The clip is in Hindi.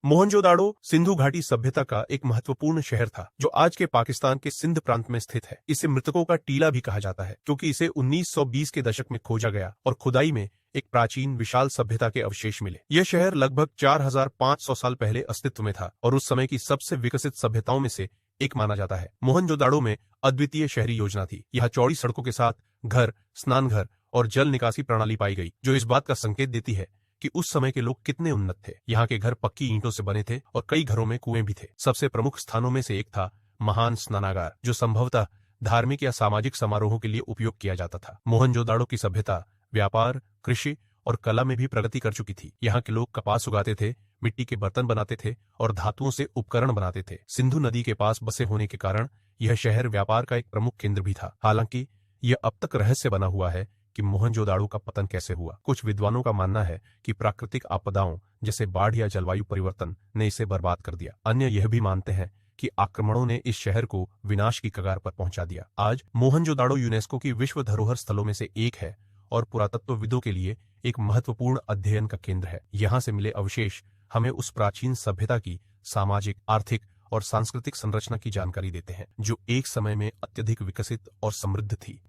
मोहनजोदाड़ो सिंधु घाटी सभ्यता का एक महत्वपूर्ण शहर था जो आज के पाकिस्तान के सिंध प्रांत में स्थित है। इसे मृतकों का टीला भी कहा जाता है क्योंकि इसे 1920 के दशक में खोजा गया और खुदाई में एक प्राचीन विशाल सभ्यता के अवशेष मिले। यह शहर लगभग 4500 साल पहले अस्तित्व में था और उस समय की सबसे विकसित सभ्यताओं में से एक माना जाता है। मोहनजोदाड़ो में अद्वितीय शहरी योजना थी। यहाँ चौड़ी सड़कों के साथ घर, स्नान घर और जल निकासी प्रणाली पाई गई जो इस बात का संकेत देती है कि उस समय के लोग कितने उन्नत थे। यहाँ के घर पक्की ईंटों से बने थे और कई घरों में कुएं भी थे। सबसे प्रमुख स्थानों में से एक था महान स्नानागार जो संभवतः धार्मिक या सामाजिक समारोहों के लिए उपयोग किया जाता था। मोहनजोदाड़ो की सभ्यता व्यापार, कृषि और कला में भी प्रगति कर चुकी थी। यहाँ के लोग कपास उगाते थे, मिट्टी के बर्तन बनाते थे और धातुओं से उपकरण बनाते थे। सिंधु नदी के पास बसे होने के कारण यह शहर व्यापार का एक प्रमुख केंद्र भी था। हालांकि यह अब तक रहस्य बना हुआ है कि मोहनजोदाड़ो का पतन कैसे हुआ। कुछ विद्वानों का मानना है कि प्राकृतिक आपदाओं जैसे बाढ़ या जलवायु परिवर्तन ने इसे बर्बाद कर दिया। अन्य यह भी मानते हैं कि आक्रमणों ने इस शहर को विनाश की कगार पर पहुंचा दिया। आज मोहनजोदाड़ो यूनेस्को की विश्व धरोहर स्थलों में से एक है और पुरातत्वविदों के लिए एक महत्वपूर्ण अध्ययन का केंद्र है। यहाँ से मिले अवशेष हमें उस प्राचीन सभ्यता की सामाजिक, आर्थिक और सांस्कृतिक संरचना की जानकारी देते हैं जो एक समय में अत्यधिक विकसित और समृद्ध थी।